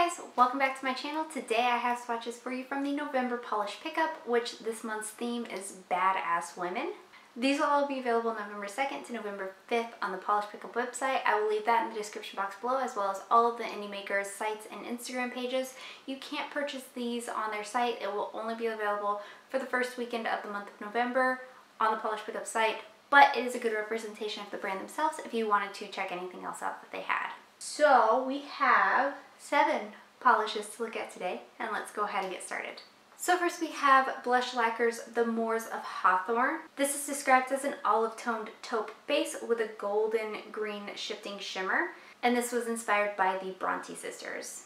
Hey guys, welcome back to my channel. Today I have swatches for you from the November Polish Pickup, which this month's theme is Badass Women. These will all be available November 2nd to November 5th on the Polish Pickup website. I will leave that in the description box below, as well as all of the indie makers' sites and Instagram pages. You can't purchase these on their site. It will only be available for the first weekend of the month of November on the Polish Pickup site, but it is a good representation of the brand themselves if you wanted to check anything else out that they had. So we have 7 polishes to look at today, and let's go ahead and get started. So first we have Blush Lacquer's The Moors of Hawthorne. This is described as an olive-toned taupe base with a golden green shifting shimmer, and this was inspired by the Bronte sisters.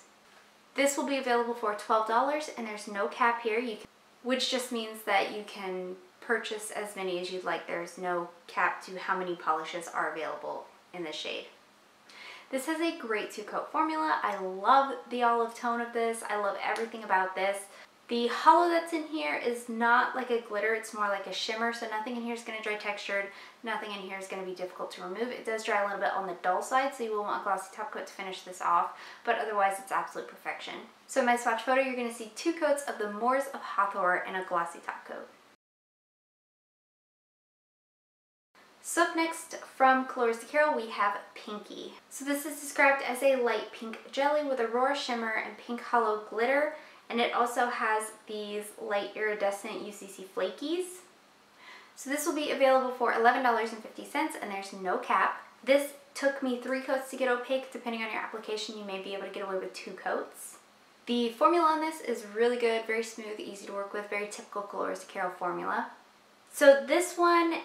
This will be available for $12, and there's no cap here, which just means that you can purchase as many as you'd like. There's no cap to how many polishes are available in this shade. This has a great 2-coat formula. I love the olive tone of this. I love everything about this. The hollow that's in here is not like a glitter, it's more like a shimmer, so nothing in here is going to dry textured, nothing in here is going to be difficult to remove. It does dry a little bit on the dull side, so you will want a glossy top coat to finish this off, but otherwise it's absolute perfection. So in my swatch photo, you're going to see 2 coats of the Moors of Hawthorne in a glossy top coat. So up next from Colors to Carol, we have Pinky. So this is described as a light pink jelly with aurora shimmer and pink hollow glitter, and it also has these light iridescent UCC flakies. So this will be available for $11.50, and there's no cap. This took me 3 coats to get opaque. Depending on your application, you may be able to get away with 2 coats. The formula on this is really good, very smooth, easy to work with, very typical Colors to Carol formula. So this one,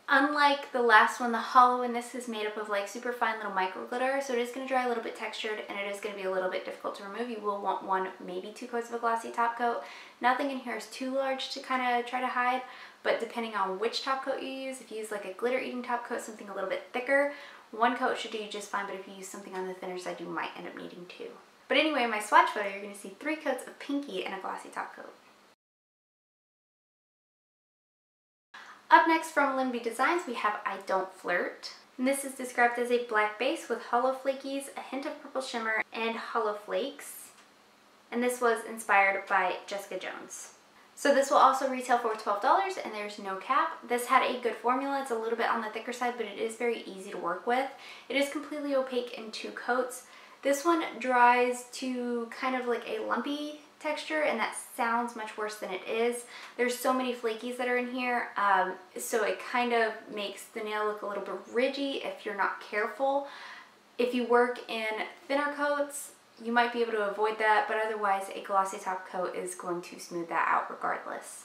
unlike the last one, the hollow in this is made up of like super fine little micro glitter, so it is going to dry a little bit textured, and it is going to be a little bit difficult to remove. You will want 1, maybe 2 coats of a glossy top coat. Nothing in here is too large to kind of try to hide, but depending on which top coat you use, if you use like a glitter eating top coat, something a little bit thicker, 1 coat should do you just fine, but if you use something on the thinner side, you might end up needing 2. But anyway, in my swatch photo, you're going to see 3 coats of Pinky and a glossy top coat. Up next from LynB Designs, we have I Don't Flirt. And this is described as a black base with hollow flakies, a hint of purple shimmer, and hollow flakes. And this was inspired by Jessica Jones. So this will also retail for $12, and there's no cap. This had a good formula. It's a little bit on the thicker side, but it is very easy to work with. It is completely opaque in 2 coats. This one dries to kind of like a lumpy texture, and that sounds much worse than it is. There's so many flakies that are in here, so it kind of makes the nail look a little bit ridgy if you're not careful. If you work in thinner coats, you might be able to avoid that, but otherwise a glossy top coat is going to smooth that out regardless.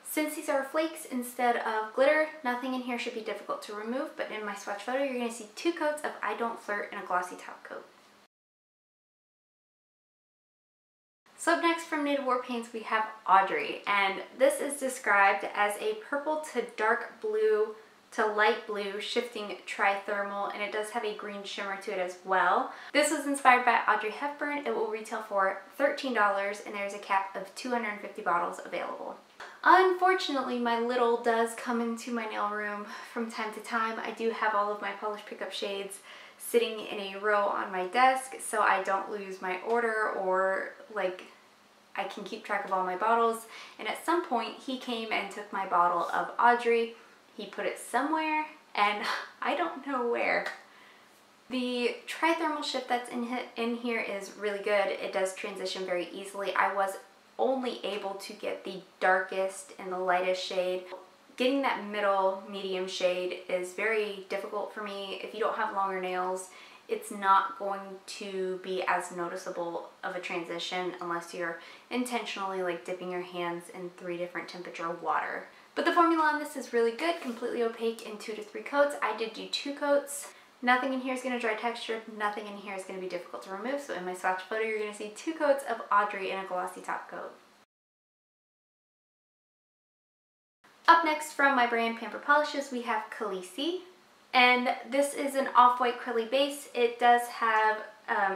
Since these are flakes instead of glitter, nothing in here should be difficult to remove, but in my swatch photo you're going to see 2 coats of I Don't Flirt in a glossy top coat. So up next from Knitted War Paints, we have Audrey, and this is described as a purple to dark blue to light blue shifting trithermal, and it does have a green shimmer to it as well. This was inspired by Audrey Hepburn. It will retail for $13, and there's a cap of 250 bottles available. Unfortunately, my little does come into my nail room from time to time. I do have all of my Polish Pickup shades sitting in a row on my desk, so I don't lose my order, or like I can keep track of all my bottles. And at some point he came and took my bottle of Audrey. He put it somewhere, and I don't know where. The trithermal shift that's in here is really good. It does transition very easily. I was only able to get the darkest and the lightest shade. Getting that middle medium shade is very difficult for me. If you don't have longer nails, it's not going to be as noticeable of a transition unless you're intentionally like dipping your hands in 3 different temperature water. But the formula on this is really good, completely opaque in 2 to 3 coats. I did do 2 coats. Nothing in here is going to dry textured, nothing in here is going to be difficult to remove. So in my swatch photo, you're going to see 2 coats of Audrey in a glossy top coat. Up next from my brand Pampered Polishes, we have Khaleesi. And this is an off-white curly base. It does have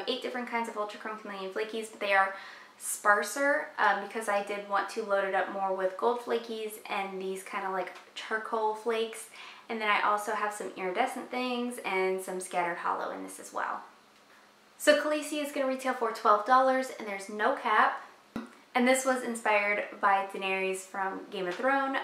8 different kinds of ultra chrome chameleon flakies, but they are sparser because I did want to load it up more with gold flakies and these kind of like charcoal flakes. And then I also have some iridescent things and some scattered hollow in this as well. So Khaleesi is going to retail for $12 and there's no cap. And this was inspired by Daenerys from Game of Thrones.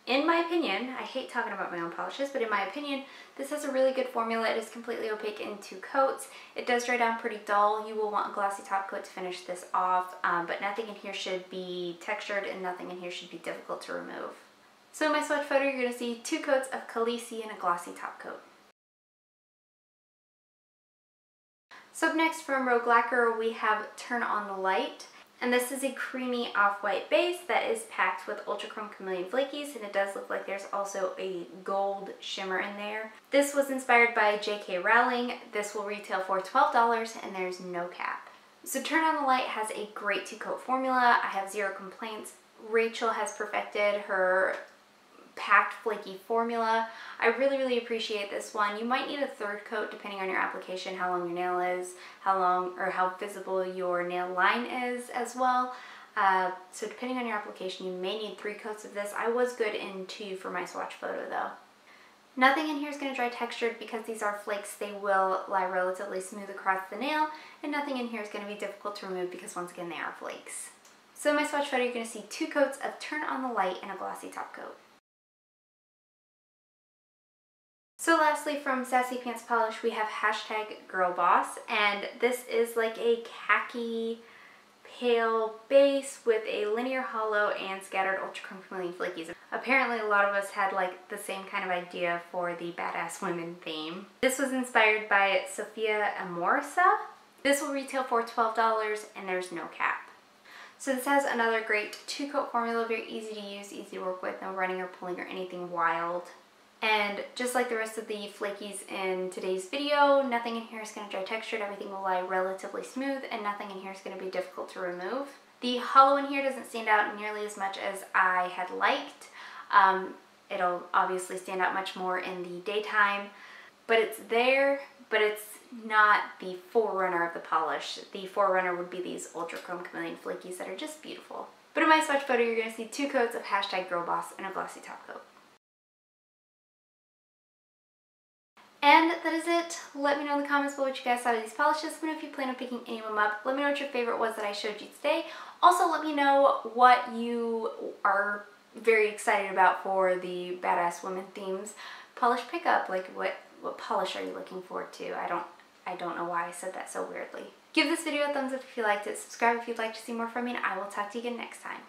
In my opinion, I hate talking about my own polishes, but in my opinion, this has a really good formula. It is completely opaque in 2 coats. It does dry down pretty dull. You will want a glossy top coat to finish this off, but nothing in here should be textured and nothing in here should be difficult to remove. So in my swatch photo, you're going to see 2 coats of Khaleesi and a glossy top coat. So up next from Rogue Lacquer, we have Turn on the Light. And this is a creamy off-white base that is packed with Ultra Chrome Chameleon Flakies, and it does look like there's also a gold shimmer in there. This was inspired by J.K. Rowling. This will retail for $12 and there's no cap. So Turn on the Light has a great 2-coat formula. I have 0 complaints. Rachel has perfected her packed flaky formula. I really appreciate this one. You might need a 3rd coat depending on your application, how long your nail is, how long or how visible your nail line is as well. So depending on your application, you may need 3 coats of this. I was good in 2 for my swatch photo though. Nothing in here is going to dry textured because these are flakes. They will lie relatively smooth across the nail, and nothing in here is going to be difficult to remove because once again they are flakes. So in my swatch photo, you're going to see 2 coats of Turn on the Light and a glossy top coat. So lastly, from Sassy Pants Polish, we have #GIRLBOSS, and this is like a khaki pale base with a linear hollow and scattered Ultra Chrome Chameleon Flakies. Apparently a lot of us had like the same kind of idea for the Badass Women theme. This was inspired by Sophia Amorosa. This will retail for $12 and there's no cap. So this has another great 2-coat formula, very easy to use, easy to work with, no running or pulling or anything wild. And just like the rest of the flakies in today's video, nothing in here is going to dry textured, everything will lie relatively smooth, and nothing in here is going to be difficult to remove. The hollow in here doesn't stand out nearly as much as I had liked. It'll obviously stand out much more in the daytime, but it's there, but it's not the forerunner of the polish. The forerunner would be these Ultra Chrome Chameleon Flakies that are just beautiful. But in my swatch photo, you're going to see 2 coats of #GIRLBOSS and a glossy top coat. And that is it. Let me know in the comments below what you guys thought of these polishes. Let me know if you plan on picking any of them up. Let me know what your favorite was that I showed you today. Also, let me know what you are very excited about for the Badass Women themes polish pickup. Like what polish are you looking forward to? I don't know why I said that so weirdly. Give this video a thumbs up if you liked it. Subscribe if you'd like to see more from me, and I will talk to you again next time.